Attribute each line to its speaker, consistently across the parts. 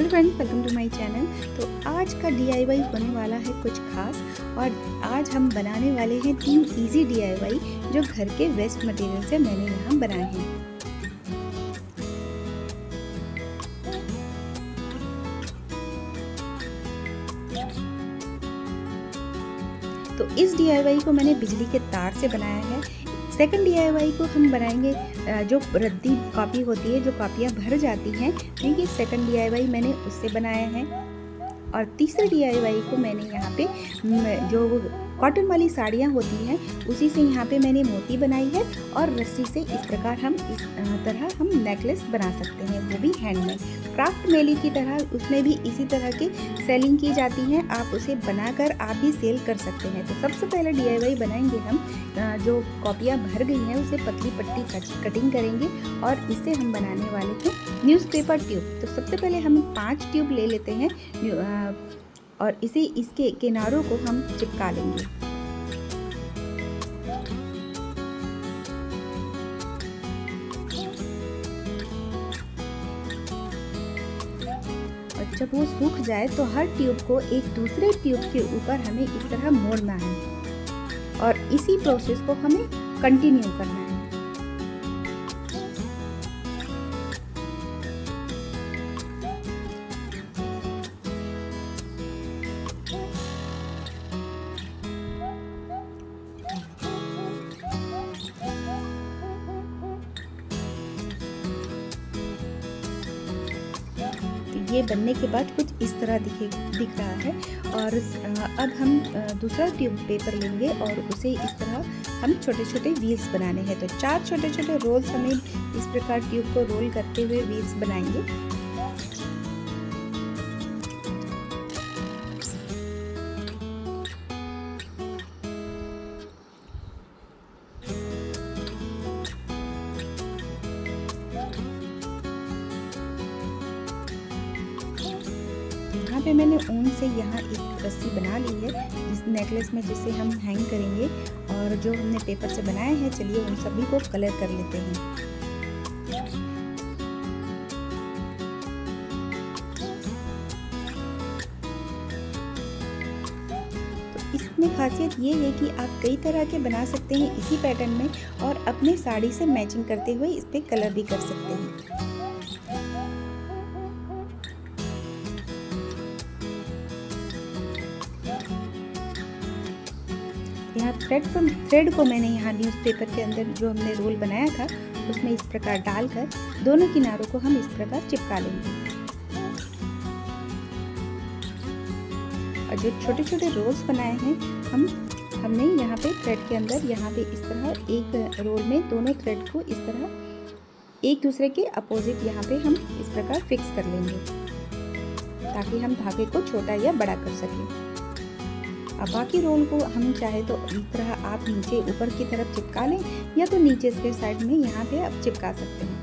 Speaker 1: Hello friends, welcome to my channel. तो आज का डीआईवाई होने वाला है कुछ खास, और आज हम बनाने वाले हैं 3 इजी डीआईवाई जो घर के वेस्ट मटेरियल से मैंने यहाँ बनाए हैं। तो इस डीआईवाई को मैंने बिजली के तार से बनाया है। सेकंड डीआईवाई को हम बनाएंगे जो रद्दी कॉपी होती है, जो कॉपियाँ भर जाती हैं, ये सेकंड डीआईवाई मैंने उससे बनाया है। और तीसरे डीआईवाई को मैंने यहाँ पे जो कॉटन वाली साड़ियाँ होती हैं उसी से यहाँ पे मैंने मोती बनाई है, और रस्सी से इस प्रकार हम इस तरह हम नेकलेस बना सकते हैं, वो भी हैंडमेड क्राफ्ट मेली की तरह। उसमें भी इसी तरह की सेलिंग की जाती है, आप उसे बनाकर आप भी सेल कर सकते हैं। तो सबसे पहले डीआईवाई बनाएंगे हम जो कॉपियाँ भर गई हैं उसे पतली पट्टी कटिंग करेंगे, और इससे हम बनाने वाले हैं न्यूज़पेपर ट्यूब। तो सबसे पहले हम 5 ट्यूब ले लेते हैं और इसके किनारों को हम चिपका लेंगे। और जब वो सूख जाए तो हर ट्यूब को एक दूसरे ट्यूब के ऊपर हमें इस तरह मोड़ना है, और इसी प्रोसेस को हमें कंटिन्यू करना है। ये बनने के बाद कुछ इस तरह दिख रहा है। और अब हम दूसरा ट्यूब पेपर लेंगे और उसे इस तरह हम छोटे छोटे व्हील्स बनाने हैं। तो 4 छोटे छोटे रोल्स हमें इस प्रकार ट्यूब को रोल करते हुए व्हील्स बनाएंगे। यहाँ पे मैंने ऊन से यहाँ एक रस्सी बना ली है जिस नेकलेस में, जिसे हम हैंग करेंगे। और जो हमने पेपर से बनाए हैं, चलिए उन सभी को कलर कर लेते हैं। तो इसमें खासियत ये है कि आप कई तरह के बना सकते हैं इसी पैटर्न में, और अपने साड़ी से मैचिंग करते हुए इस पे कलर भी कर सकते हैं। यहाँ थ्रेड को मैंने यहाँ न्यूज़पेपर के अंदर जो हमने रोल बनाया था उसमें इस प्रकार डालकर दोनों किनारों को हम इस प्रकार चिपका लेंगे। और जो छोटे छोटे रोल्स बनाए हैं हमने यहाँ पे थ्रेड के अंदर यहाँ पे इस तरह एक रोल में दोनों थ्रेड को इस तरह एक दूसरे के अपोजिट यहाँ पे हम इस प्रकार फिक्स कर लेंगे, ताकि हम धागे को छोटा या बड़ा कर सकें। अब बाकी रोल को हम चाहे तो इस तरह आप नीचे ऊपर की तरफ चिपका लें, या तो नीचे के साइड में यहाँ पे आप चिपका सकते हैं।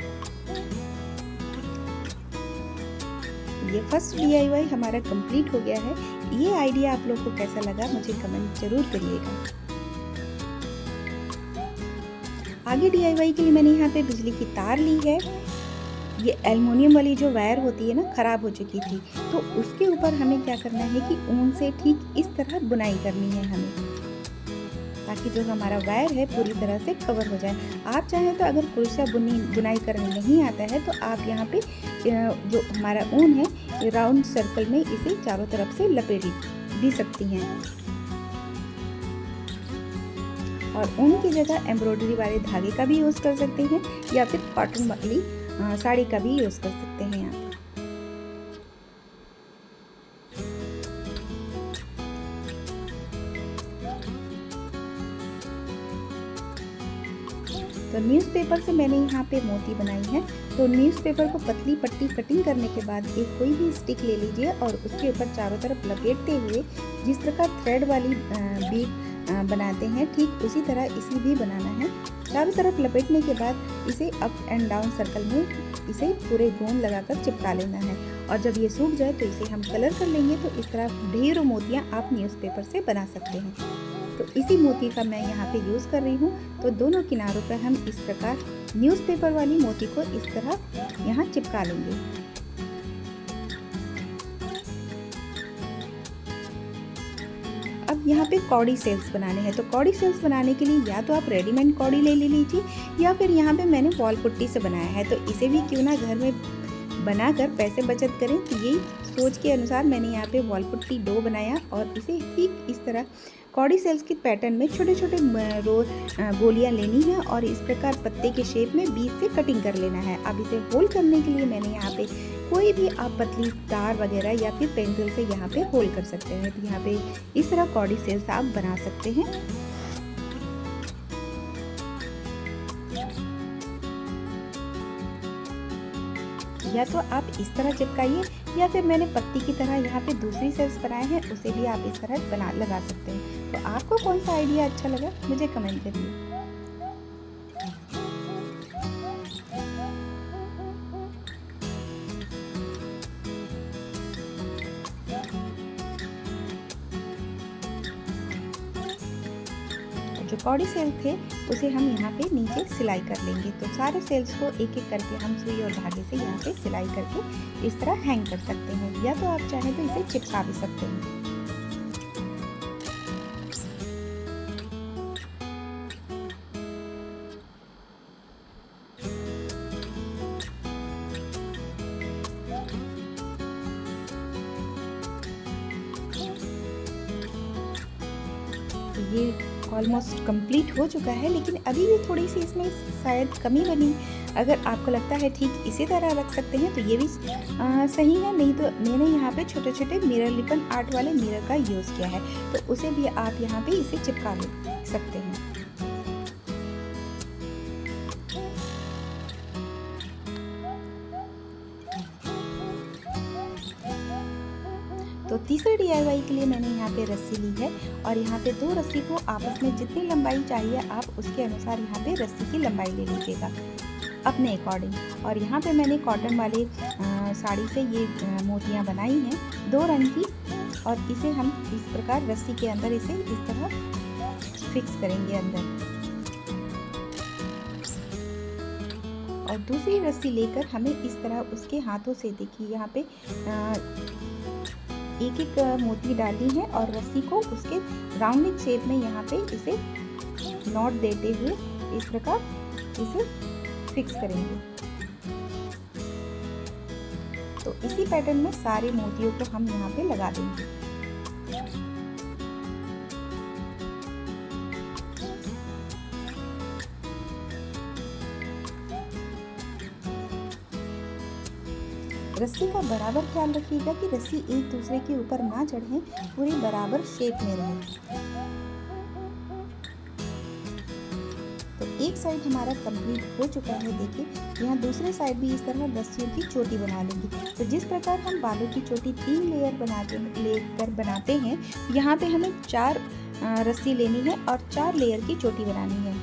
Speaker 1: ये फर्स्ट डीआईवाई हमारा कंप्लीट हो गया है। ये आइडिया आप लोग को कैसा लगा मुझे कमेंट जरूर करिएगा। आगे डीआईवाई के लिए मैंने यहाँ पे बिजली की तार ली है। ये एल्युमिनियम वाली जो वायर होती है ना, ख़राब हो चुकी थी, तो उसके ऊपर हमें क्या करना है कि ऊन से ठीक इस तरह बुनाई करनी है हमें, ताकि जो हमारा वायर है पूरी तरह से कवर हो जाए। आप चाहें तो अगर कुर्सा बुनाई करने नहीं आता है तो आप यहाँ पे जो हमारा ऊन है राउंड सर्कल में इसे चारों तरफ से लपेट भी सकती हैं, और ऊन की जगह एम्ब्रॉयडरी वाले धागे का भी यूज़ कर सकते हैं, या फिर कॉटन वाली साड़ी का भी यूज़ कर सकते हैं यहाँ पे। तो न्यूज़पेपर से मैंने यहाँ पे मोती बनाई है। तो न्यूज़पेपर को पतली पट्टी कटिंग करने के बाद एक कोई भी स्टिक ले लीजिए, और उसके ऊपर चारों तरफ लपेटते हुए जिस प्रकार थ्रेड वाली बीट बनाते हैं, ठीक उसी तरह इसे भी बनाना है। चारों तरफ लपेटने के बाद इसे अप एंड डाउन सर्कल में इसे पूरे गोंद लगाकर चिपका लेना है, और जब ये सूख जाए तो इसे हम कलर कर लेंगे। तो इस तरह ढेरों मोतियाँ आप न्यूज़पेपर से बना सकते हैं। तो इसी मोती का मैं यहाँ पे यूज़ कर रही हूँ। तो दोनों किनारों पर हम इस प्रकार न्यूज़पेपर वाली मोती को इस तरह यहाँ चिपका लेंगे। यहाँ पे कौड़ी सेल्स बनाने हैं। तो कौड़ी सेल्स बनाने के लिए या तो आप रेडीमेड कौड़ी ले लीजिए या फिर यहाँ पे मैंने वॉल पुट्टी से बनाया है। तो इसे भी क्यों ना घर में बनाकर पैसे बचत करें। तो यही सोच के अनुसार मैंने यहाँ पे वॉल पुट्टी डो बनाया और इसे ठीक इस तरह कौड़ी सेल्स के पैटर्न में छोटे छोटे गोलियाँ लेनी है और इस प्रकार पत्ते के शेप में बीच से कटिंग कर लेना है। अब इसे होल करने के लिए मैंने यहाँ पे कोई भी आप पतली तार वगैरह या फिर पेंसिल से यहाँ पे होल कर सकते हैं। तो यहाँ पे इस तरह कौड़ी सेल्स आप बना सकते हैं। या तो आप इस तरह चिपकाइए या फिर मैंने पत्ती की तरह यहाँ पे दूसरी सेल्स बनाए हैं, उसे भी आप इस तरह लगा सकते हैं। तो आपको कौन सा आइडिया अच्छा लगा मुझे कमेंट करिए। जो कौड़ी सेल थे उसे हम यहाँ पे नीचे सिलाई कर लेंगे। तो सारे सेल्स को एक एक करके हम सुई और धागे से यहाँ पे सिलाई करके इस तरह हैंग कर सकते हैं या तो आप चाहें तो इसे चिपका भी सकते हैं। ये ऑलमोस्ट कंप्लीट हो चुका है, लेकिन अभी भी थोड़ी सी इसमें शायद कमी बनी। अगर आपको लगता है ठीक इसी तरह रख सकते हैं तो ये भी सही है, नहीं तो मैंने यहाँ पे छोटे छोटे मिरर लिपन आर्ट वाले मिरर का यूज़ किया है, तो उसे भी आप यहाँ पे इसे चिपका ले सकते हैं। तो तीसरे DIY के लिए मैंने यहाँ पे रस्सी ली है और यहाँ पे दो रस्सी को आपस में जितनी लंबाई चाहिए आप उसके अनुसार यहाँ पे रस्सी की लंबाई ले लीजिएगा अपने अकॉर्डिंग। और यहाँ पे मैंने कॉटन वाले साड़ी से ये मोतियाँ बनाई हैं 2 रंग की और इसे हम इस प्रकार रस्सी के अंदर इसे इस तरह फिक्स करेंगे अंदर। और दूसरी रस्सी लेकर हमें इस तरह उसके हाथों से देखिए यहाँ पे एक एक मोती डालनी है और रस्सी को उसके राउंडिंग शेप में यहाँ पे इसे नॉट देते हुए इस प्रकार इसे फिक्स करेंगे। तो इसी पैटर्न में सारे मोतियों को हम यहाँ पे लगा देंगे। रस्सी का बराबर ख्याल रखिएगा कि रस्सी एक दूसरे के ऊपर ना चढ़े, पूरी बराबर शेप में रहे। तो एक साइड हमारा कंप्लीट हो चुका है। देखिए यहाँ दूसरे साइड भी इस तरह रस्सियों की चोटी बना लेंगे। तो जिस प्रकार हम बालों की चोटी 3 लेयर बनाते हैं, यहाँ पे हमें 4 रस्सी लेनी है और 4 लेयर की चोटी बनानी है।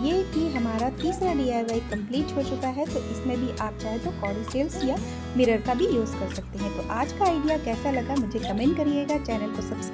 Speaker 1: ये भी हमारा तीसरा DIY कंप्लीट हो चुका है। तो इसमें भी आप चाहे तो कौड़ी सेल्स या मिरर का भी यूज़ कर सकते हैं। तो आज का आइडिया कैसा लगा मुझे कमेंट करिएगा। चैनल को सब्सक्राइब